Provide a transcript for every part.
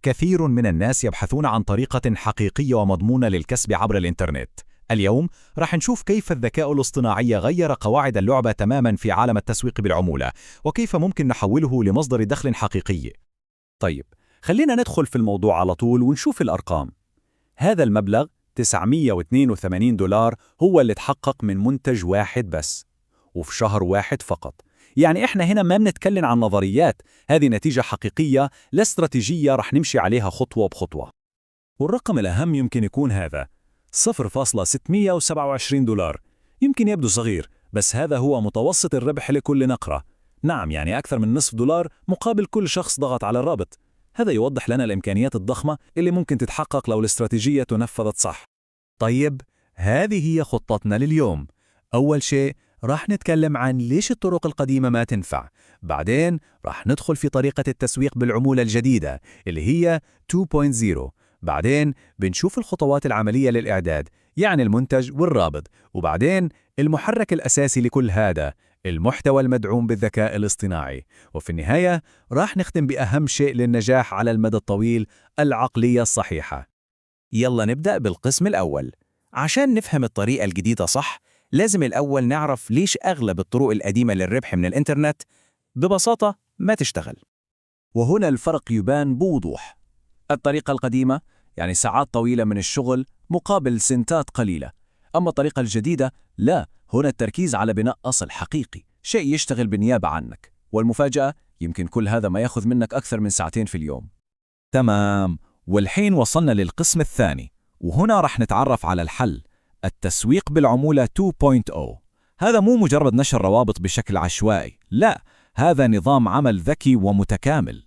كثير من الناس يبحثون عن طريقة حقيقية ومضمونة للكسب عبر الإنترنت. اليوم راح نشوف كيف الذكاء الاصطناعي غير قواعد اللعبة تماما في عالم التسويق بالعمولة، وكيف ممكن نحوله لمصدر دخل حقيقي. طيب، خلينا ندخل في الموضوع على طول ونشوف الأرقام. هذا المبلغ $982 هو اللي تحقق من منتج واحد بس، وفي شهر واحد فقط. يعني إحنا هنا ما بنتكلم عن نظريات، هذه نتيجة حقيقية لاستراتيجية رح نمشي عليها خطوة بخطوة. والرقم الأهم يمكن يكون هذا $0.627. يمكن يبدو صغير، بس هذا هو متوسط الربح لكل نقرة. نعم، يعني أكثر من نصف دولار مقابل كل شخص ضغط على الرابط. هذا يوضح لنا الإمكانيات الضخمة اللي ممكن تتحقق لو الاستراتيجية تنفذت صح. طيب، هذه هي خطتنا لليوم. أول شيء راح نتكلم عن ليش الطرق القديمة ما تنفع. بعدين راح ندخل في طريقة التسويق بالعمولة الجديدة اللي هي 2.0. بعدين بنشوف الخطوات العملية للإعداد، يعني المنتج والرابط. وبعدين المحرك الأساسي لكل هذا، المحتوى المدعوم بالذكاء الاصطناعي. وفي النهاية راح نختم بأهم شيء للنجاح على المدى الطويل، العقلية الصحيحة. يلا نبدأ بالقسم الأول. عشان نفهم الطريقة الجديدة صح، لازم الأول نعرف ليش أغلب الطرق القديمة للربح من الإنترنت ببساطة ما تشتغل. وهنا الفرق يبان بوضوح. الطريقة القديمة يعني ساعات طويلة من الشغل مقابل سنتات قليلة. أما الطريقة الجديدة لا، هنا التركيز على بناء أصل حقيقي، شيء يشتغل بالنيابة عنك. والمفاجأة، يمكن كل هذا ما يأخذ منك أكثر من ساعتين في اليوم. تمام، والحين وصلنا للقسم الثاني، وهنا راح نتعرف على الحل، التسويق بالعمولة 2.0. هذا مو مجرد نشر روابط بشكل عشوائي، لا، هذا نظام عمل ذكي ومتكامل.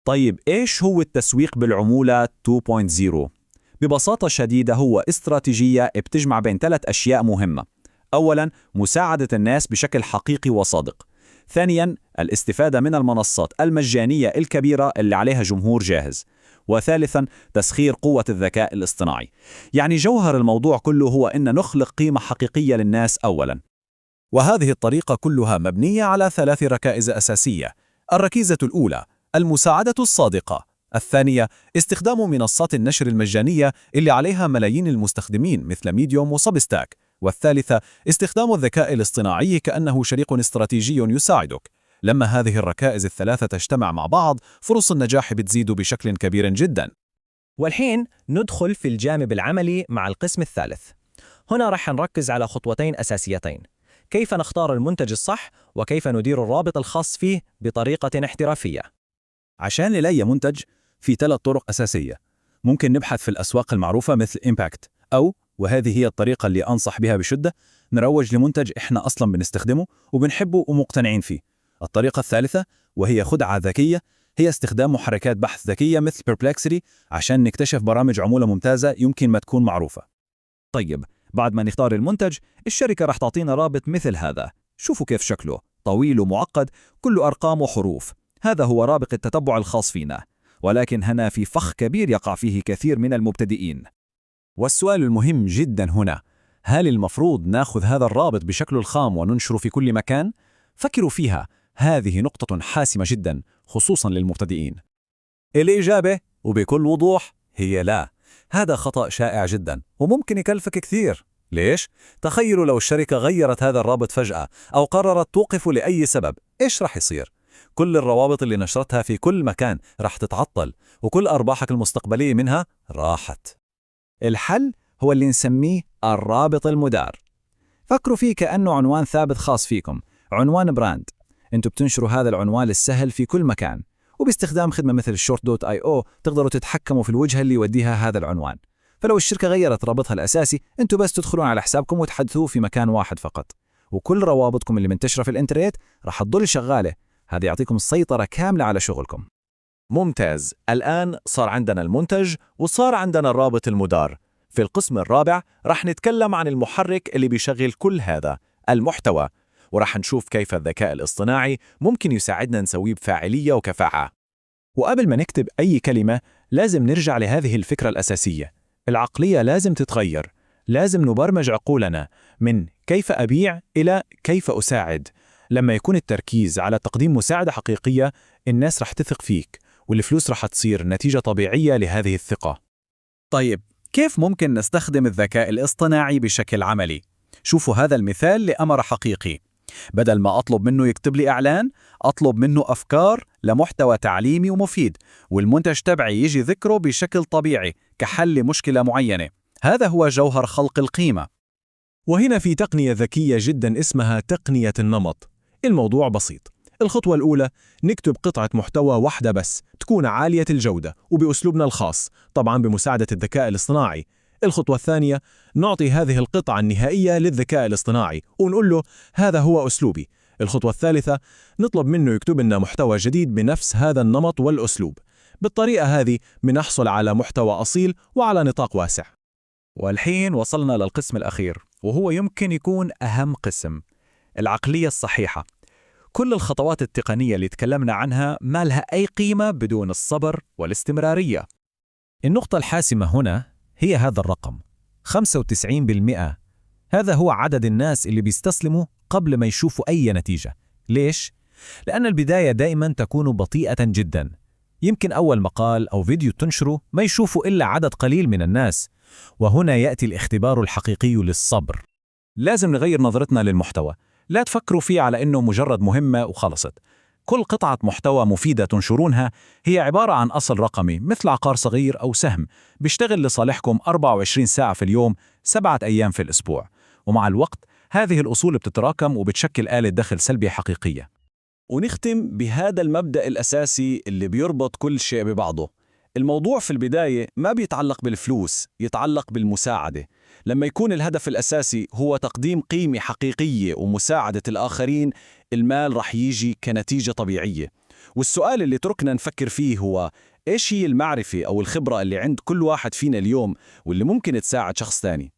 طيب، إيش هو التسويق بالعمولة 2.0؟ ببساطة شديدة هو استراتيجية بتجمع بين 3 أشياء مهمة. أولاً، مساعدة الناس بشكل حقيقي وصادق. ثانياً، الاستفادة من المنصات المجانية الكبيرة اللي عليها جمهور جاهز. وثالثاً، تسخير قوة الذكاء الاصطناعي. يعني جوهر الموضوع كله هو أن نخلق قيمة حقيقية للناس أولاً. وهذه الطريقة كلها مبنية على 3 ركائز أساسية. الركيزة الأولى المساعدة الصادقة، الثانية استخدام منصات النشر المجانية اللي عليها ملايين المستخدمين مثل ميديوم وسبستاك، والثالثة استخدام الذكاء الاصطناعي كأنه شريك استراتيجي يساعدك. لما هذه الركائز الثلاثة تجتمع مع بعض، فرص النجاح بتزيد بشكل كبير جدا. والحين ندخل في الجانب العملي مع القسم الثالث. هنا رح نركز على خطوتين أساسيتين: كيف نختار المنتج الصح، وكيف ندير الرابط الخاص فيه بطريقة احترافية. عشان نلاقي منتج، في 3 طرق أساسية. ممكن نبحث في الأسواق المعروفة مثل إمباكت، أو وهذه هي الطريقة اللي أنصح بها بشدة، نروج لمنتج إحنا أصلا بنستخدمه وبنحبه ومقتنعين فيه. الطريقة الثالثة وهي خدعة ذكية، هي استخدام محركات بحث ذكية مثل Perplexity عشان نكتشف برامج عمولة ممتازة يمكن ما تكون معروفة. طيب، بعد ما نختار المنتج، الشركة راح تعطينا رابط مثل هذا. شوفوا كيف شكله، طويل ومعقد، كله أرقام وحروف. هذا هو رابط التتبع الخاص فينا، ولكن هنا في فخ كبير يقع فيه كثير من المبتدئين. والسؤال المهم جدا هنا، هل المفروض ناخذ هذا الرابط بشكله الخام وننشره في كل مكان؟ فكروا فيها، هذه نقطة حاسمة جدا خصوصا للمبتدئين. الإجابة وبكل وضوح هي لا. هذا خطأ شائع جدا وممكن يكلفك كثير. ليش؟ تخيلوا لو الشركة غيرت هذا الرابط فجأة أو قررت توقفه لأي سبب، إيش رح يصير؟ كل الروابط اللي نشرتها في كل مكان رح تتعطل، وكل أرباحك المستقبلية منها راحت. الحل هو اللي نسميه الرابط المدار. فكروا فيه كأنه عنوان ثابت خاص فيكم، عنوان براند. انتوا بتنشروا هذا العنوان السهل في كل مكان، وباستخدام خدمة مثل short.io تقدروا تتحكموا في الوجهة اللي يوديها هذا العنوان. فلو الشركة غيرت رابطها الأساسي، انتوا بس تدخلون على حسابكم وتحدثوه في مكان واحد فقط، وكل روابطكم اللي منتشرة في الانترنت راح تضل شغالة. هذا يعطيكم السيطرة كاملة على شغلكم. ممتاز، الآن صار عندنا المنتج وصار عندنا الرابط المدار. في القسم الرابع رح نتكلم عن المحرك اللي بيشغل كل هذا، المحتوى، ورح نشوف كيف الذكاء الاصطناعي ممكن يساعدنا نسويه بفاعلية وكفاءة. وقبل ما نكتب أي كلمة لازم نرجع لهذه الفكرة الأساسية. العقلية لازم تتغير، لازم نبرمج عقولنا من كيف أبيع إلى كيف أساعد. لما يكون التركيز على تقديم مساعدة حقيقية، الناس رح تثق فيك، والفلوس رح تصير نتيجة طبيعية لهذه الثقة. طيب، كيف ممكن نستخدم الذكاء الاصطناعي بشكل عملي؟ شوفوا هذا المثال لأمر حقيقي. بدل ما أطلب منه يكتب لي إعلان، أطلب منه أفكار لمحتوى تعليمي ومفيد، والمنتج تبعي يجي ذكره بشكل طبيعي كحل لمشكلة معينة. هذا هو جوهر خلق القيمة. وهنا في تقنية ذكية جدا اسمها تقنية النمط. الموضوع بسيط. الخطوة الأولى نكتب قطعة محتوى واحدة بس تكون عالية الجودة وبأسلوبنا الخاص، طبعا بمساعدة الذكاء الاصطناعي. الخطوة الثانية نعطي هذه القطعة النهائية للذكاء الاصطناعي ونقول له هذا هو أسلوبي. الخطوة الثالثة نطلب منه يكتب لنا محتوى جديد بنفس هذا النمط والأسلوب. بالطريقة هذه بنحصل على محتوى أصيل وعلى نطاق واسع. والحين وصلنا للقسم الأخير، وهو يمكن يكون أهم قسم: العقلية الصحيحة. كل الخطوات التقنية اللي تكلمنا عنها ما لها أي قيمة بدون الصبر والاستمرارية. النقطة الحاسمة هنا هي هذا الرقم 95%. هذا هو عدد الناس اللي بيستسلموا قبل ما يشوفوا أي نتيجة. ليش؟ لأن البداية دائما تكون بطيئة جدا. يمكن أول مقال أو فيديو تنشره ما يشوفه إلا عدد قليل من الناس، وهنا يأتي الاختبار الحقيقي للصبر. لازم نغير نظرتنا للمحتوى. لا تفكروا فيه على إنه مجرد مهمة وخلصت. كل قطعة محتوى مفيدة تنشرونها هي عبارة عن أصل رقمي مثل عقار صغير أو سهم بيشتغل لصالحكم 24 ساعة في اليوم 7 أيام في الأسبوع. ومع الوقت هذه الأصول بتتراكم وبتشكل آلة دخل سلبي حقيقية. ونختم بهذا المبدأ الأساسي اللي بيربط كل شيء ببعضه. الموضوع في البداية ما بيتعلق بالفلوس، يتعلق بالمساعدة. لما يكون الهدف الأساسي هو تقديم قيمة حقيقية ومساعدة الآخرين، المال رح يجي كنتيجة طبيعية. والسؤال اللي تركنا نفكر فيه هو: إيش هي المعرفة أو الخبرة اللي عند كل واحد فينا اليوم واللي ممكن تساعد شخص تاني؟